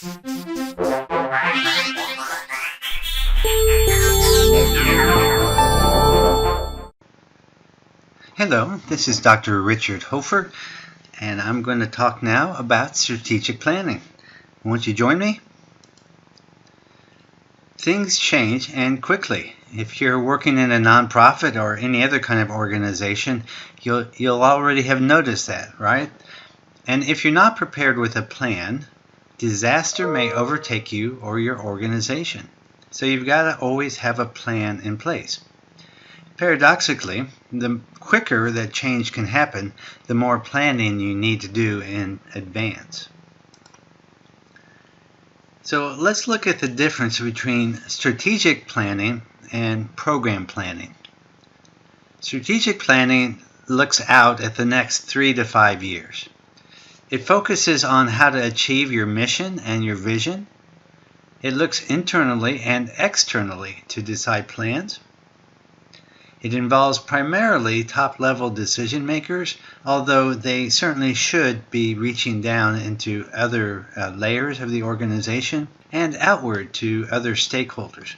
Hello, this is Dr. Richard Hofer, and I'm going to talk now about strategic planning. Won't you join me? Things change, and quickly. If you're working in a nonprofit or any other kind of organization, you'll already have noticed that, right? And if you're not prepared with a plan, disaster may overtake you or your organization. So you've got to always have a plan in place. Paradoxically, the quicker that change can happen, the more planning you need to do in advance. So let's look at the difference between strategic planning and program planning. Strategic planning looks out at the next 3 to 5 years. It focuses on how to achieve your mission and your vision. It looks internally and externally to decide plans. It involves primarily top-level decision makers, although they certainly should be reaching down into other layers of the organization and outward to other stakeholders.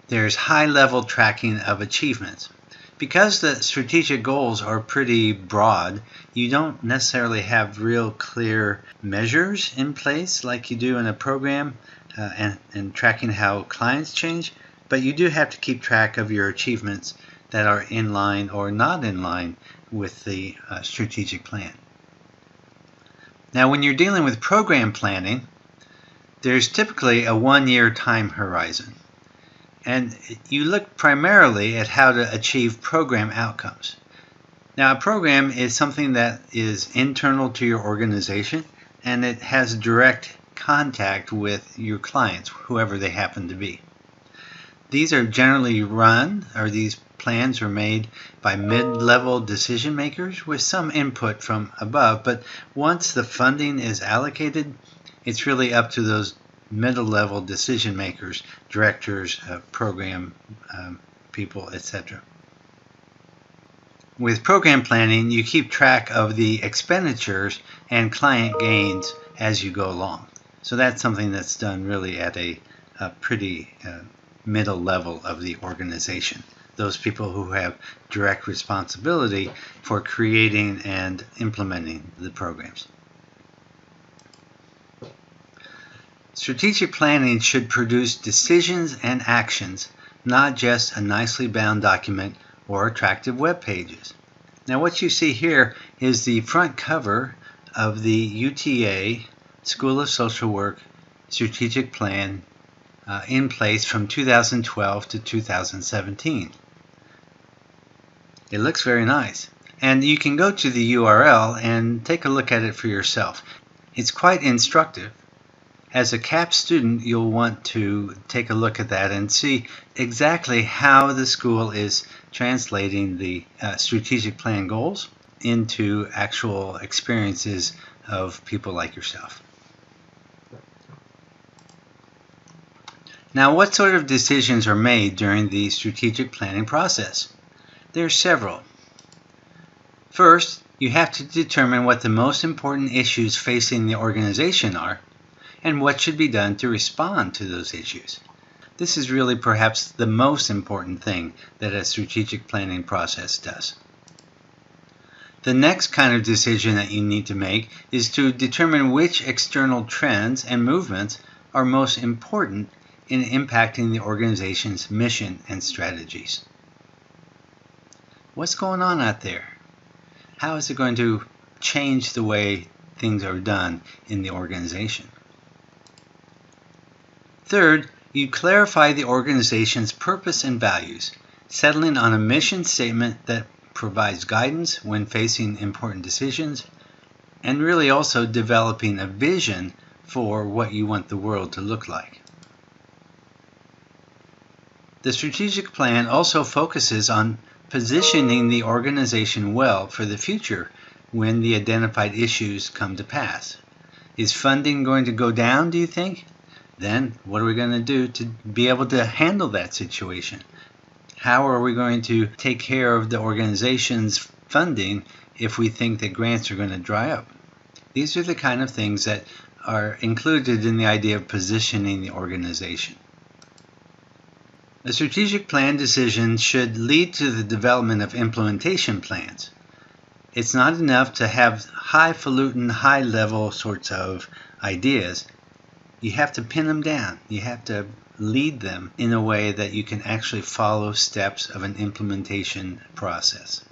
There's high-level tracking of achievements. Because the strategic goals are pretty broad, you don't necessarily have real clear measures in place like you do in a program and tracking how clients change, but you do have to keep track of your achievements that are in line or not in line with the strategic plan. Now, when you're dealing with program planning, there's typically a 1-year time horizon, and you look primarily at how to achieve program outcomes. Now, a program is something that is internal to your organization, and it has direct contact with your clients, whoever they happen to be. These are generally run, or these plans are made by mid-level decision makers with some input from above, but once the funding is allocated, it's really up to those middle-level decision makers, directors, program people, etc. With program planning, you keep track of the expenditures and client gains as you go along. So that's something that's done really at a pretty middle level of the organization. Those people who have direct responsibility for creating and implementing the programs. Strategic planning should produce decisions and actions, not just a nicely bound document or attractive web pages. Now, what you see here is the front cover of the UTA School of Social Work Strategic Plan in place from 2012 to 2017. It looks very nice, and you can go to the URL and take a look at it for yourself. It's quite instructive. As a CAP student, you'll want to take a look at that and see exactly how the school is translating the strategic plan goals into actual experiences of people like yourself. Now, what sort of decisions are made during the strategic planning process? There are several. First, you have to determine what the most important issues facing the organization are and what should be done to respond to those issues. This is really perhaps the most important thing that a strategic planning process does. The next kind of decision that you need to make is to determine which external trends and movements are most important in impacting the organization's mission and strategies. What's going on out there? How is it going to change the way things are done in the organization? Third, you clarify the organization's purpose and values, settling on a mission statement that provides guidance when facing important decisions, and really also developing a vision for what you want the world to look like. The strategic plan also focuses on positioning the organization well for the future when the identified issues come to pass. Is funding going to go down, do you think? Then what are we going to do to be able to handle that situation? How are we going to take care of the organization's funding if we think that grants are going to dry up? These are the kind of things that are included in the idea of positioning the organization. A strategic plan decision should lead to the development of implementation plans. It's not enough to have highfalutin, high-level sorts of ideas. You have to pin them down. You have to lead them in a way that you can actually follow steps of an implementation process.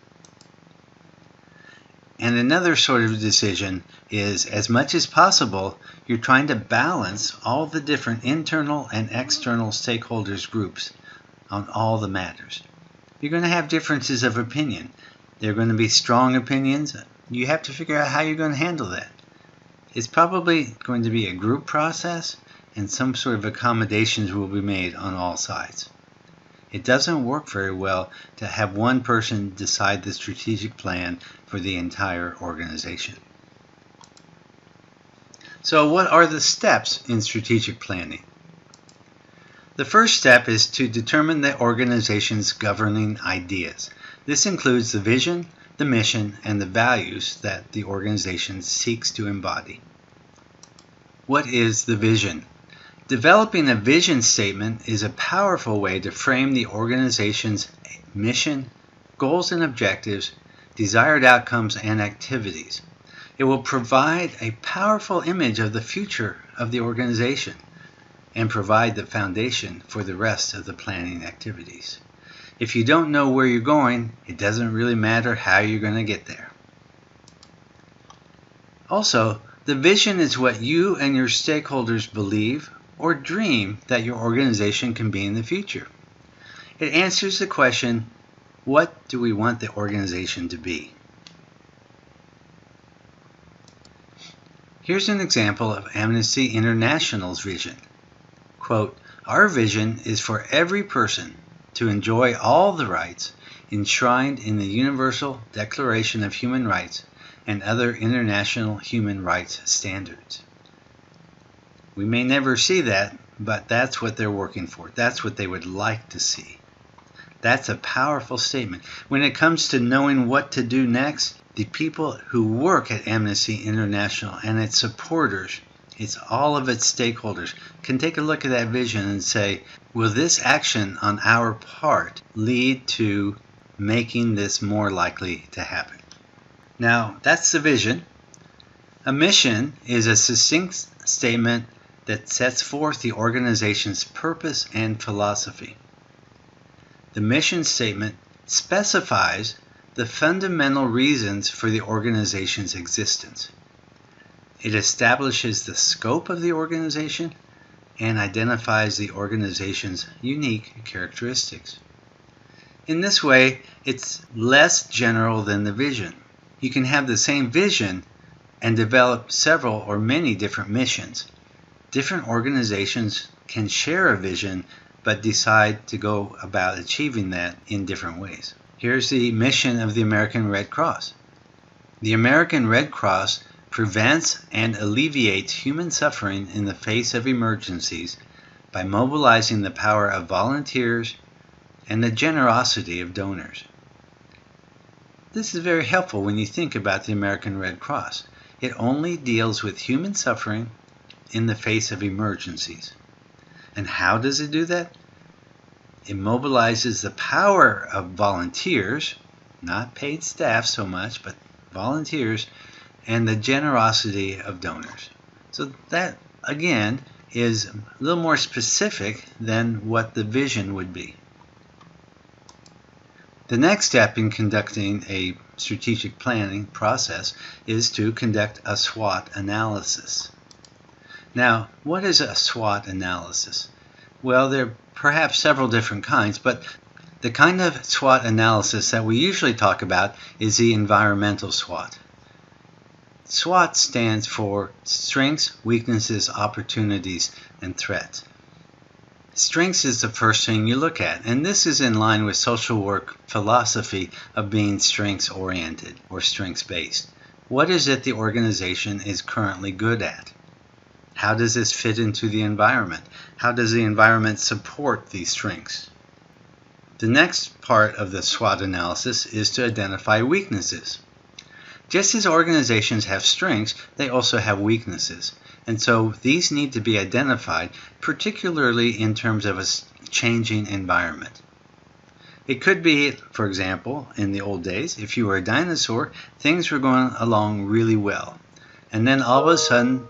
And another sort of decision is, as much as possible, you're trying to balance all the different internal and external stakeholders groups on all the matters. You're going to have differences of opinion. There are going to be strong opinions. You have to figure out how you're going to handle that. It's probably going to be a group process, and some sort of accommodations will be made on all sides. It doesn't work very well to have one person decide the strategic plan for the entire organization. So what are the steps in strategic planning? The first step is to determine the organization's governing ideas. This includes the vision, the mission, and the values that the organization seeks to embody. What is the vision? Developing a vision statement is a powerful way to frame the organization's mission, goals and objectives, desired outcomes, and activities. It will provide a powerful image of the future of the organization and provide the foundation for the rest of the planning activities. If you don't know where you're going, it doesn't really matter how you're going to get there. Also, the vision is what you and your stakeholders believe or dream that your organization can be in the future. It answers the question, what do we want the organization to be? Here's an example of Amnesty International's vision. Quote, "Our vision is for every person to enjoy all the rights enshrined in the Universal Declaration of Human Rights and other international human rights standards." We may never see that, but that's what they're working for. That's what they would like to see. That's a powerful statement. When it comes to knowing what to do next, the people who work at Amnesty International and its supporters, it's all of its stakeholders, can take a look at that vision and say, will this action on our part lead to making this more likely to happen? Now, that's the vision. A mission is a succinct statement that sets forth the organization's purpose and philosophy. The mission statement specifies the fundamental reasons for the organization's existence. It establishes the scope of the organization and identifies the organization's unique characteristics. In this way, it's less general than the vision. You can have the same vision and develop several or many different missions. Different organizations can share a vision but decide to go about achieving that in different ways. Here's the mission of the American Red Cross. The American Red Cross prevents and alleviates human suffering in the face of emergencies by mobilizing the power of volunteers and the generosity of donors. This is very helpful when you think about the American Red Cross. It only deals with human suffering in the face of emergencies. And how does it do that? It mobilizes the power of volunteers, not paid staff so much, but volunteers, and the generosity of donors. So that, again, is a little more specific than what the vision would be. The next step in conducting a strategic planning process is to conduct a SWOT analysis. Now, what is a SWOT analysis? Well, there are perhaps several different kinds, but the kind of SWOT analysis that we usually talk about is the environmental SWOT. SWOT stands for Strengths, Weaknesses, Opportunities, and Threats. Strengths is the first thing you look at, and this is in line with social work philosophy of being strengths-oriented or strengths-based. What is it the organization is currently good at? How does this fit into the environment? How does the environment support these strengths? The next part of the SWOT analysis is to identify weaknesses. Just as organizations have strengths, they also have weaknesses. And so these need to be identified, particularly in terms of a changing environment. It could be, for example, in the old days, if you were a dinosaur, things were going along really well. And then all of a sudden,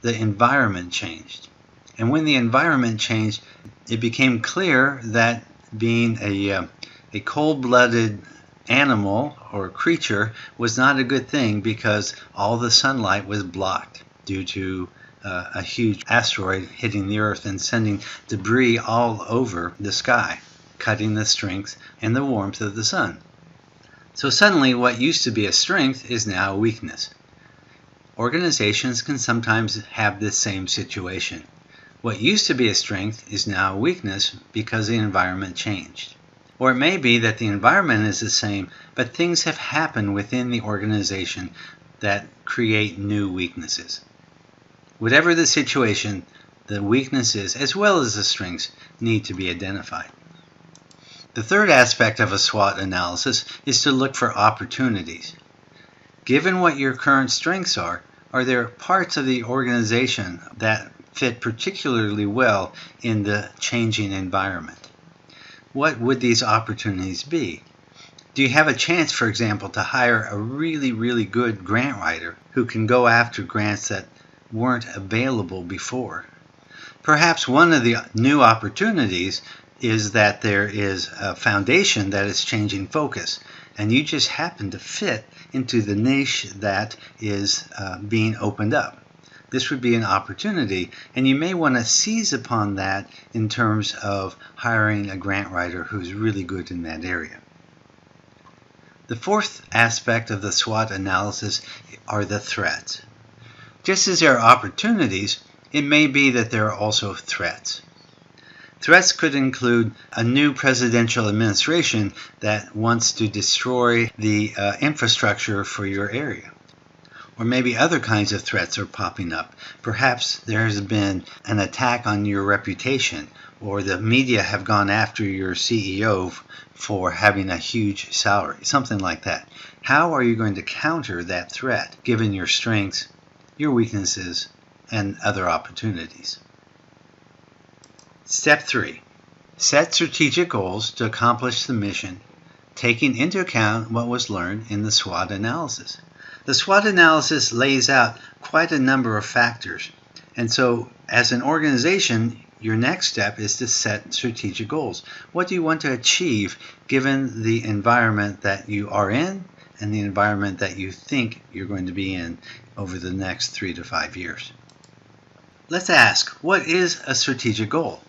the environment changed. And when the environment changed, it became clear that being a cold-blooded animal or creature was not a good thing because all the sunlight was blocked due to a huge asteroid hitting the Earth and sending debris all over the sky, cutting the strength and the warmth of the sun. So suddenly what used to be a strength is now a weakness. Organizations can sometimes have this same situation. What used to be a strength is now a weakness because the environment changed. Or it may be that the environment is the same, but things have happened within the organization that create new weaknesses. Whatever the situation, the weaknesses as well as the strengths need to be identified. The third aspect of a SWOT analysis is to look for opportunities. Given what your current strengths are there parts of the organization that fit particularly well in the changing environment? What would these opportunities be? Do you have a chance, for example, to hire a really, really good grant writer who can go after grants that weren't available before? Perhaps one of the new opportunities is that there is a foundation that is changing focus, and you just happen to fit into the niche that is being opened up. This would be an opportunity, and you may want to seize upon that in terms of hiring a grant writer who's really good in that area. The fourth aspect of the SWOT analysis are the threats. Just as there are opportunities, it may be that there are also threats. Threats could include a new presidential administration that wants to destroy the infrastructure for your area. Or maybe other kinds of threats are popping up. Perhaps there has been an attack on your reputation, or the media have gone after your CEO for having a huge salary, something like that. How are you going to counter that threat, given your strengths, your weaknesses, and other opportunities? Step 3. Set strategic goals to accomplish the mission, taking into account what was learned in the SWOT analysis. The SWOT analysis lays out quite a number of factors, and so as an organization, your next step is to set strategic goals. What do you want to achieve given the environment that you are in and the environment that you think you're going to be in over the next 3 to 5 years? Let's ask, what is a strategic goal?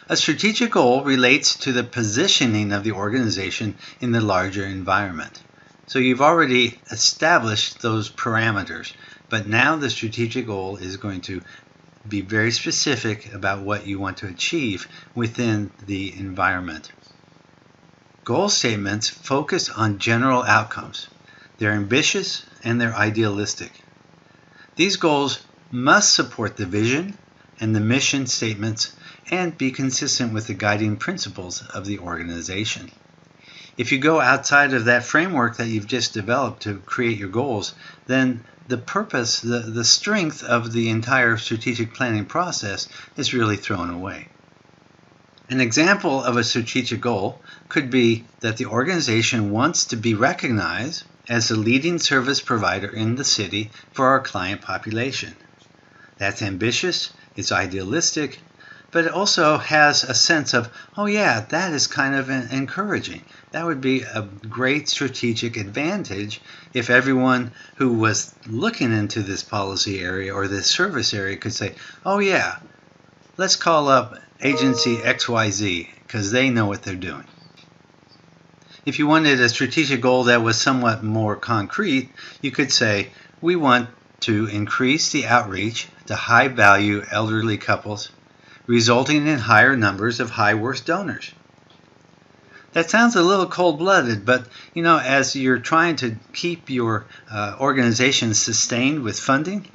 A strategic goal relates to the positioning of the organization in the larger environment. So you've already established those parameters, but now the strategic goal is going to be very specific about what you want to achieve within the environment. Goal statements focus on general outcomes. They're ambitious and they're idealistic. These goals must support the vision and the mission statements and be consistent with the guiding principles of the organization. If you go outside of that framework that you've just developed to create your goals, then the purpose, the strength of the entire strategic planning process is really thrown away. An example of a strategic goal could be that the organization wants to be recognized as a leading service provider in the city for our client population. That's ambitious, it's idealistic, but it also has a sense of, oh yeah, that is kind of encouraging. That would be a great strategic advantage if everyone who was looking into this policy area or this service area could say, oh yeah, let's call up agency XYZ because they know what they're doing. If you wanted a strategic goal that was somewhat more concrete, you could say, we want to increase the outreach to high-value elderly couples, resulting in higher numbers of high-worth donors. That sounds a little cold-blooded, but as you're trying to keep your organization sustained with funding,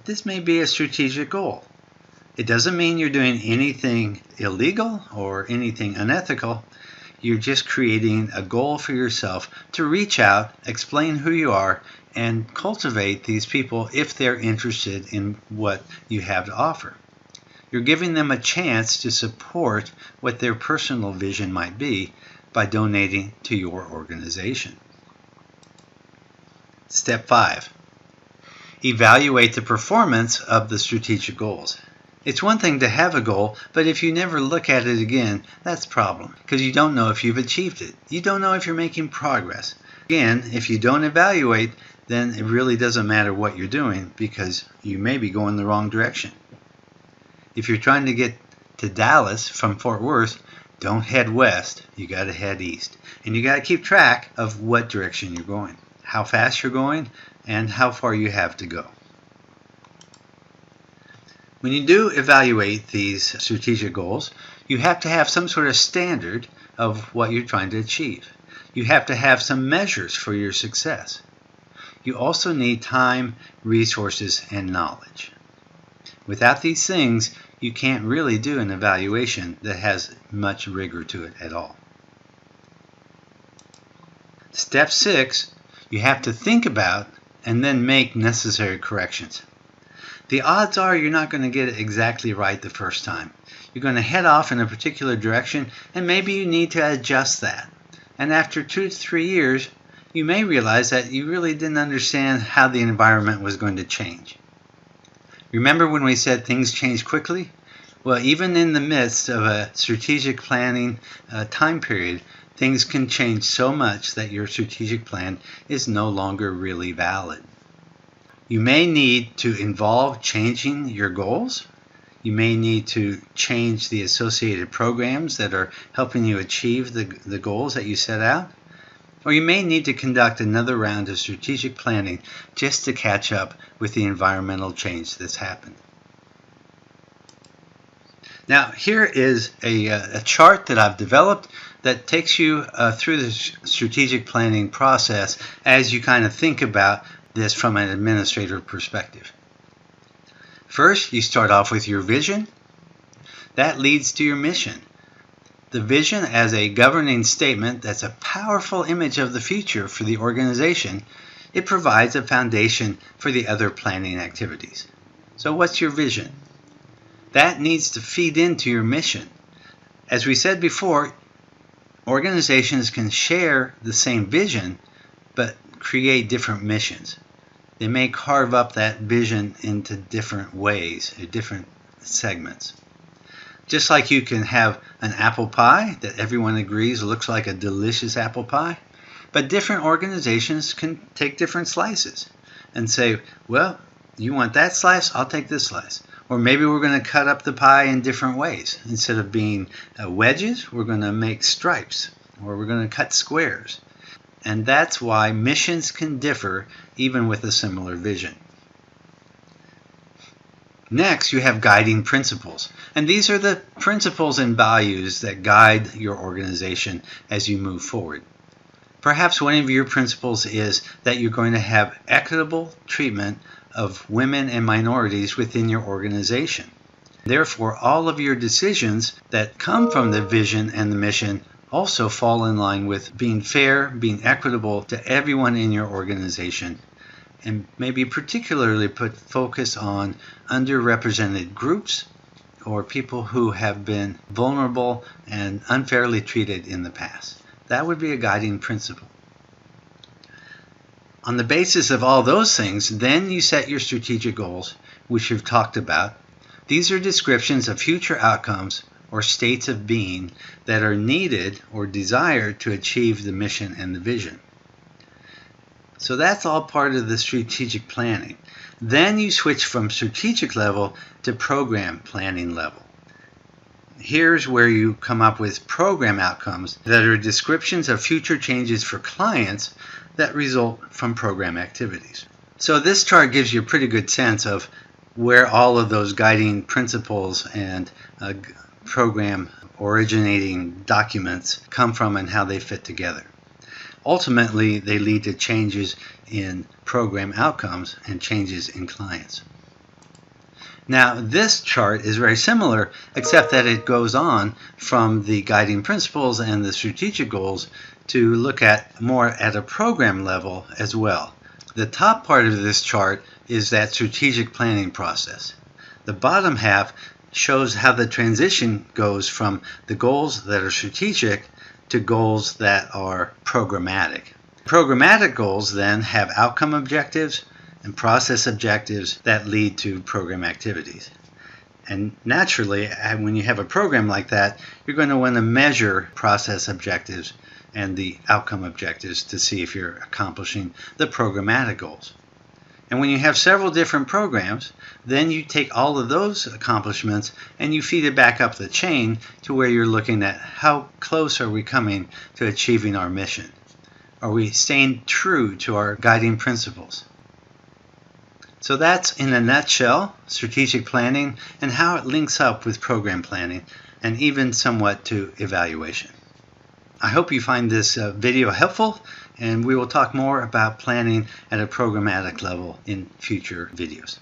this may be a strategic goal. It doesn't mean you're doing anything illegal or anything unethical. You're just creating a goal for yourself to reach out, explain who you are, and cultivate these people if they're interested in what you have to offer. You're giving them a chance to support what their personal vision might be by donating to your organization. Step 5. Evaluate the performance of the strategic goals. It's one thing to have a goal, but if you never look at it again, that's a problem, because you don't know if you've achieved it. You don't know if you're making progress. Again, if you don't evaluate, then it really doesn't matter what you're doing, because you may be going the wrong direction. If you're trying to get to Dallas from Fort Worth, don't head west, you got to head east. And you got to keep track of what direction you're going, how fast you're going, and how far you have to go. When you do evaluate these strategic goals, you have to have some sort of standard of what you're trying to achieve. You have to have some measures for your success. You also need time, resources, and knowledge. Without these things, you can't really do an evaluation that has much rigor to it at all. Step 6, you have to think about and then make necessary corrections. The odds are you're not going to get it exactly right the first time. You're going to head off in a particular direction, and maybe you need to adjust that. And after 2 to 3 years, you may realize that you really didn't understand how the environment was going to change. Remember when we said things change quickly? Well, even in the midst of a strategic planning time period, things can change so much that your strategic plan is no longer really valid. You may need to involve changing your goals. You may need to change the associated programs that are helping you achieve the goals that you set out. Or you may need to conduct another round of strategic planning just to catch up with the environmental change that's happened. Now, here is a chart that I've developed that takes you through the strategic planning process as you kind of think about this from an administrator perspective. First, you start off with your vision. That leads to your mission. The vision as a governing statement that's a powerful image of the future for the organization. It provides a foundation for the other planning activities. So what's your vision? That needs to feed into your mission. As we said before, organizations can share the same vision, but create different missions. They may carve up that vision into different ways, or different segments. Just like you can have an apple pie that everyone agrees looks like a delicious apple pie, but different organizations can take different slices and say, well, you want that slice, I'll take this slice. Or maybe we're going to cut up the pie in different ways. Instead of being wedges, we're going to make stripes, or we're going to cut squares. And that's why missions can differ even with a similar vision. Next, you have guiding principles. And these are the principles and values that guide your organization as you move forward. Perhaps one of your principles is that you're going to have equitable treatment of women and minorities within your organization. Therefore, all of your decisions that come from the vision and the mission also fall in line with being fair, being equitable to everyone in your organization, and maybe particularly put focus on underrepresented groups or people who have been vulnerable and unfairly treated in the past. That would be a guiding principle. On the basis of all those things, then you set your strategic goals, which we've talked about. These are descriptions of future outcomes or states of being that are needed or desired to achieve the mission and the vision. So that's all part of the strategic planning. Then you switch from strategic level to program planning level. Here's where you come up with program outcomes that are descriptions of future changes for clients that result from program activities. So this chart gives you a pretty good sense of where all of those guiding principles and program originating documents come from and how they fit together. Ultimately, they lead to changes in program outcomes and changes in clients. Now, this chart is very similar, except that it goes on from the guiding principles and the strategic goals to look at more at a program level as well. The top part of this chart is that strategic planning process. The bottom half shows how the transition goes from the goals that are strategic to goals that are programmatic. Programmatic goals then have outcome objectives and process objectives that lead to program activities. And naturally, when you have a program like that, you're going to want to measure process objectives and the outcome objectives to see if you're accomplishing the programmatic goals. And when you have several different programs, then you take all of those accomplishments and you feed it back up the chain to where you're looking at how close are we coming to achieving our mission? Are we staying true to our guiding principles? So that's, in a nutshell, strategic planning and how it links up with program planning and even somewhat to evaluation. I hope you find this video helpful, and we will talk more about planning at a programmatic level in future videos.